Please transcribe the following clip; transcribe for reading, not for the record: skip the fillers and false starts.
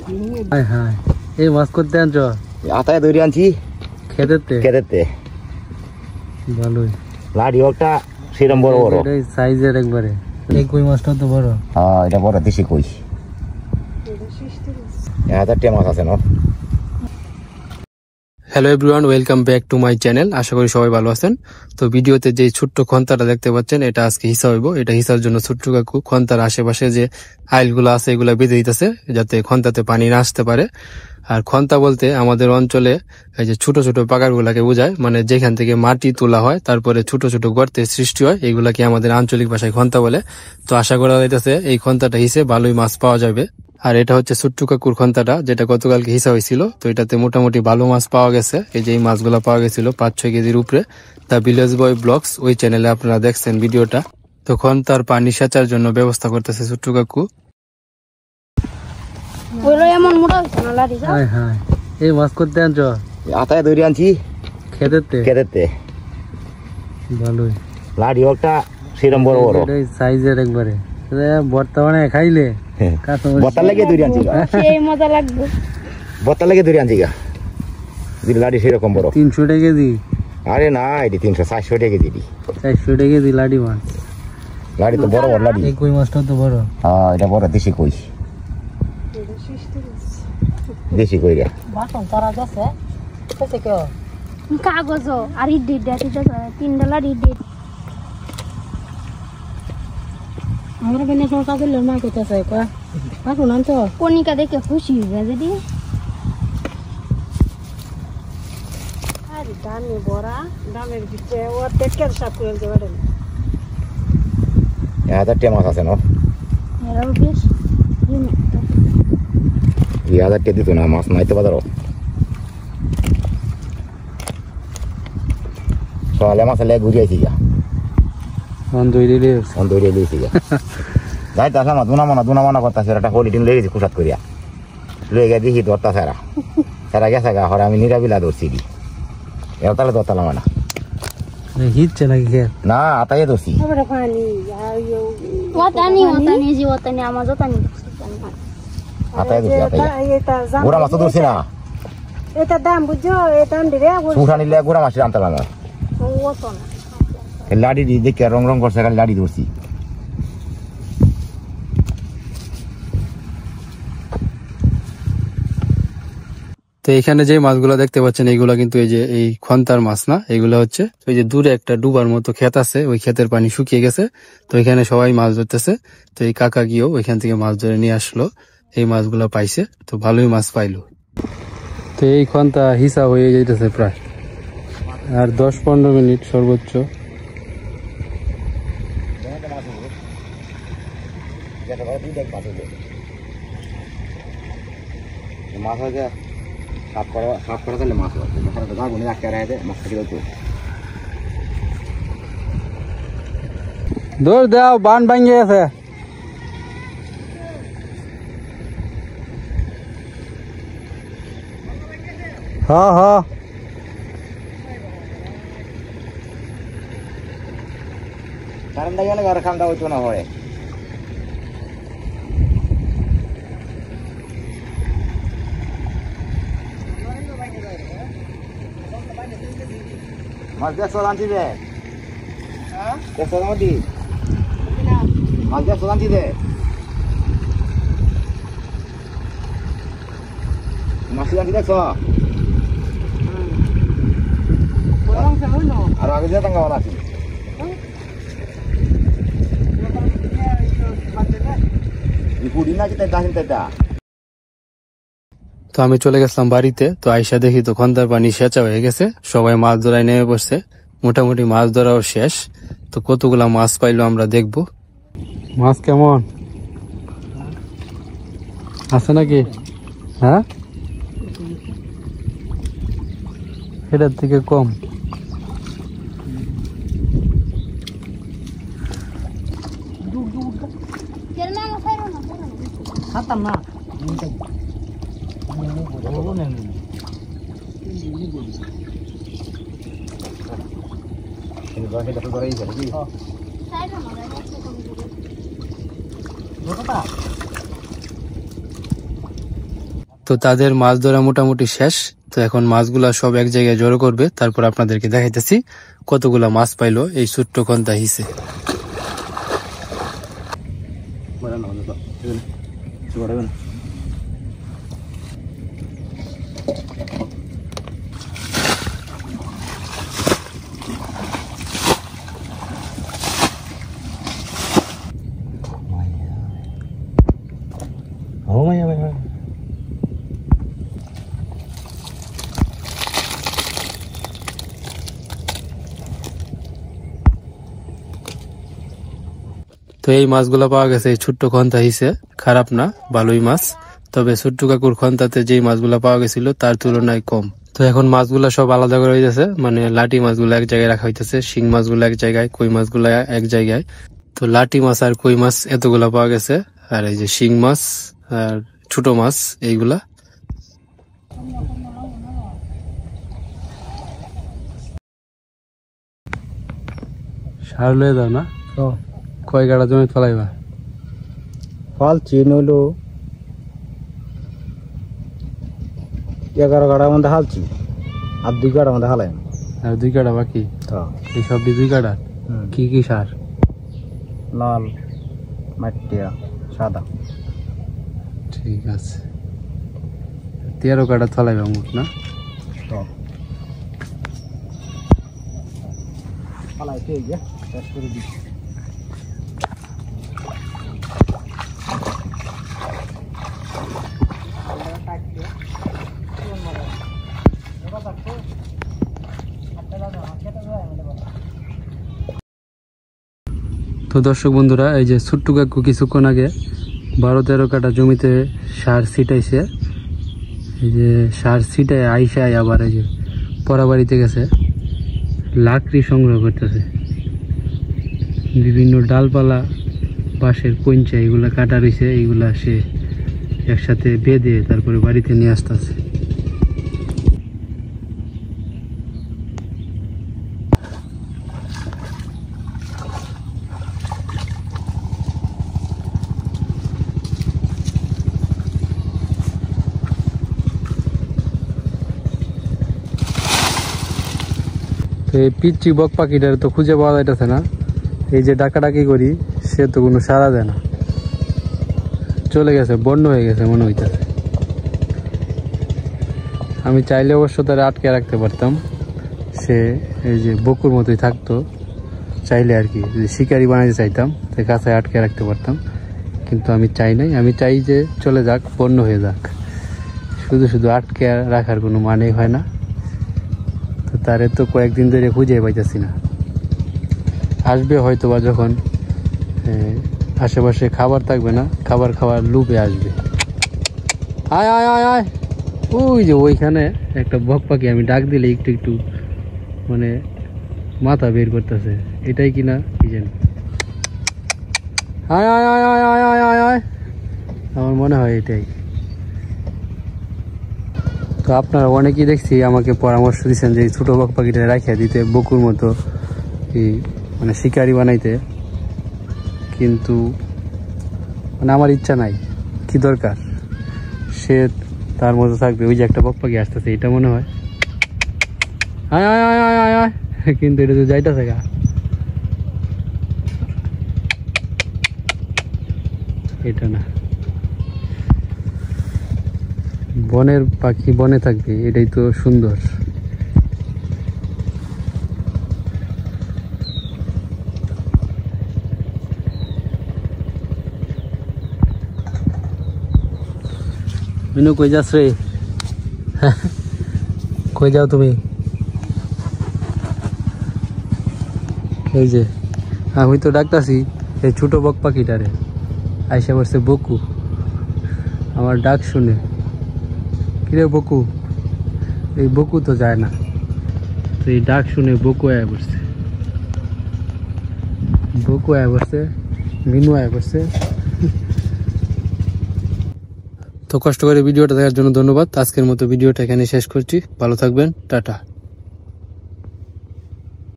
হ্যাঁ হ্যাঁ, এই মাছ করতে আনছ? আতায় ধরে আনছি খেতেতে। ভালোই লাড়ি একটা সেরকম বড় বড় সাইজের একবারে। এই কই মাছটা তো বড়। হ্যাঁ, এটা বড় দেশি কই। 1000 মাছ আছে না। Hello everyone, welcome back to my channel. আশা করি সবাই ভালো আছেন। তো ভিডিওতে যে ছোট্ট খন্তাটা দেখতে পাচ্ছেন, এটা আজকে হিসা হইব। এটা হিসার জন্য ছোট্ট কাকু খন্তার আশেপাশে যে আইলগুলো আছে এগুলা বেঁধে দিতেছে, যাতে খন্তাতে পানি না আসতে পারে। আর খন্তা বলতে আমাদের অঞ্চলে এই যে ছোট ছোট পাকারগুলাকে বোঝায়, মানে যেখান থেকে মাটি তোলা হয় তারপরে ছোট ছোট গর্তের সৃষ্টি হয়, এগুলাকে আমাদের আঞ্চলিক ভাষায় খন্তা বলে। তো আশা করা যাইতেছে এই খন্তাটা হিসে ভালোই মাছ পাওয়া যাবে। আর এটা হচ্ছে ছোট্ট কাকুর খন্তাটা, যেটা গতকালকে হিসা হয়েছিল। তো এটাতে মোটামুটি ভালো মাছ পাওয়া গেছে। এই যে এই মাছগুলা পাওয়া গেছিল 5-6 কেজির উপরে। দ্য ভিলেজ বয় ব্লগস ওই চ্যানেলে আপনারা দেখছেন ভিডিওটা। তো খন্তার পানি সেচার জন্য ব্যবস্থা করতেছে ছোট্ট কাকু। হ্যাঁ হ্যাঁ, এই মাছ করতে আনছ? আতায় ধরে আনছি খেতেতে। ভালোই লাড়ি একটা সেরকম বড় বড় সাইজের একবারে। বর্তমানে খাইলে বত্তা লাগিয়ে ধরে আনছি, মজা লাগবে। বত্তা লাগিয়ে ধরে আনছি গা। লাড়ি সেরকম বড় 300 টাকা কেজি। আরে না, এটি 300-400 টাকা কেজি। 400 টাকা কেজি লাড়ি মাছ। লাড়ি তো বড় বড় লাড়ি। এই কই মাছটা তো বড়। হ্যাঁ, এটা বড় দেশি কই। দেশি কই গা। কাগজ আর ইডি $3 ইডি। আমরা বেনে সংসা দিলে মা কইতাছে কয় এখন আনতো কনিকা দেখে খুশি হয়ে যদি। আর দামে বড়া দামের ভিতরে ও দেখের সাথ করে দেবেন। 1000 মাছ আছে না। এরাও বেশ 1000 দিত না, মাছ নাইতে বাজারও। সকালে মাছ লেগে ঘুরিয়েছি গা। অন্ধইরে লিয়েছি গা। যাইতে আসলাম দুনা মানা করতেছে, একটা হলিডিন লেগে গেছি কুসাত করিয়া লয়ে গিয়ে দেখি ধরতা সারা গেছে গা। হরে আমি নিরাবিলা ধরছি দি এরা তাহলে ধরতালাম না। হিটছে নাকি খেয়ে? না, আতাইয়ে ধরছি। আতাইয়ে ধরছি, গোড়া মাছ তো ধরছি না। এটা দাম বুঝছো, এই দাম দিলে সুখা নিলে গোড়া মাছের আনতালাম না। লাড়ি দেখে রং রং করছে, লাড়ি ধরছি। তো এখানে যে মাছগুলো দেখতে পাচ্ছেন এইগুলা কিন্তু এই যে এই খন্তার মাছ না, এগুলো হচ্ছে ওই যে দূরে একটা ডুবার মতো ক্ষেত আছে, ওই ক্ষেতের পানি শুকিয়ে গেছে। তো এখানে সবাই মাছ ধরতেছে। তো এই কাকা গিয়েও ওইখান থেকে মাছ ধরে নিয়ে আসলো, এই মাছগুলো পাইছে। তো ভালোই মাছ পাইলো। তো এই খন্তা হিসা হয়ে যাইতেছে প্রায় আর 10-15 মিনিট সর্বোচ্চ। মাছ হয়েছে সাফ করা তাহলে মাছ হচ্ছে আগুনে রাখতে রাখতে মাছ থেকে হতো। দৌড় দাও, বান ভাঙে গেছে। হ্যাঁ হ্যাঁ, কারেন্ট গেলে ঘরে খামটা হইতো না হয়। মাছ দেখছো জানছি দে, দেখছো জানি মাছ দেখছো জানছি দে, মাছ জানছি দেখছো। আর আগে যেতাম কেমন আছি। তো আমি চলে গেছিলাম বাড়িতে। তো আইসা দেখি তো খন্তার পানি সেচা হয়ে গেছে, সবাই মাছ ধরায় নেমে বসছে। মোটামুটি মাছ ধরাও শেষ। তো কতগুলা মাছ পাইলো আমরা দেখবো। মাছ কেমন আছে নাকি? হ্যাঁ, এটার থেকে কম। খাতাম না তো তাদের মাছ ধরা মোটামুটি শেষ। তো এখন মাছগুলা সব এক জায়গায় জড়ো করবে, তারপর আপনাদেরকে দেখাইতেছি কতগুলা মাছ পাইলো এই ছোট্ট খন্তা হিসে। তো এই মাছগুলা পাওয়া গেছে এই ছোট্ট খন্তা হিসে, খারাপ না, ভালোই মাছ। তবে ছোট্ট কাকুর খন্তাতে যেই মাছগুলা পাওয়া গেছিল তার তুলনায় কম। তো এখন মাছগুলা সব আলাদা করে হইতেছে, মানে লাটি মাছগুলো এক জায়গায় রাখা হইতেছে, শিং মাছগুলো এক জায়গায়, কই মাছগুলো এক জায়গায়। তো লাটি মাছ আর কই মাছ এতগুলা পাওয়া গেছে, আর এই যে শিং মাছ আর ছোট মাছ এইগুলা। সার লয়ে দাও না, কয় গাড়া জমি ফলাইবা? ফল চিন হইলো 11 গাড়ার মধ্যে হালছি, আর 2 গাড়ার মধ্যে হালাই। আর 2 গাড়া বাকি? এই সব 2 গাড়া। কি কি সার? লাল, মাটিয়া, সাদা। ঠিক আছে, 13 গাড়া ফলাইবা মোট না? ফালাই ঠিক আছে, শেষ করে দিই। তো দর্শক বন্ধুরা, এই যে ছোট্ট কাকু কিছুক্ষণ আগে 12-13 কাঠা জমিতে সার ছিটাইছে। এই যে সার ছিটায় আইসায় আবার এই যে পরা বাড়িতে গেছে, লাকড়ি সংগ্রহ করতেছে। বিভিন্ন ডালপালা, বাঁশের কঞ্চা এগুলা কাটা রয়েছে, এইগুলা সে একসাথে বেঁধে তারপরে বাড়িতে নিয়ে আসতেছে। এই পিচ্ছি বক পাখিটার তো খুঁজে পাওয়া যাইতেছে না। এই যে ডাকাডাকি করি, সে তো কোনো সাড়া দেয় না, চলে গেছে, বন্য হয়ে গেছে মনে হইতেছে। আমি চাইলে অবশ্য তারা আটকে রাখতে পারতাম, সে এই যে বকুর মতোই থাকতো চাইলে আর কি। যদি শিকারি বানাইতে চাইতাম তো কাছে আটকে রাখতে পারতাম, কিন্তু আমি চাই নাই। আমি চাই যে চলে যাক, বন্য হয়ে যাক। শুধু শুধু আটকে রাখার কোনো মানেই হয় না। তো তারে তো কয়েকদিন ধরে খুঁজে পাইতেছি না। আসবে হয়তো বা যখন আশেপাশে খাবার থাকবে না, খাবার খাওয়ার লুপে আসবে। আয় আয় আয় আয়, ওই যে ওইখানে একটা বক পাখি, আমি ডাক দিলে একটু একটু মানে মাথা বের করতেছে, এটাই কিনা কি জানি। আয় আয় আয় আয় আয় আয় আয় আয়, আমার মনে হয় এটাই। তো আপনারা অনেকেই দেখছি আমাকে পরামর্শ দিচ্ছেন যে ছোটো বক পাখিটা রাখিয়া দিতে, বকুর মতো মানে শিকারি বানাইতে, কিন্তু মানে আমার ইচ্ছা নাই। কি দরকার, সে তার মতো থাকবে। ওই যে একটা বক পাখি আসতেছে, এটা মনে হয় আয় আয় আয় আয় আয় আয়, কিন্তু এটা তো যাইতেছে গা। এটা না, বনের পাখি বনে থাকবে, এটাই তো সুন্দর। মিনু কই যাস রে? কই যাও তুমি? এই যে আমি তো ডাকতাছি এই ছোট বক পাখিটারে, আইসা বসছে বকু, আমার ডাক শুনে। কিরে বকু, এই বকু তো যায় না, তো এই ডাক শুনে বকু আয়া বসছে, বকু আয়া বসছে, মিনু আয়া বসছে। তো কষ্ট করে ভিডিওটা দেখার জন্য ধন্যবাদ। আজকের মতো ভিডিওটা এখানে শেষ করছি। ভালো থাকবেন, টাটা।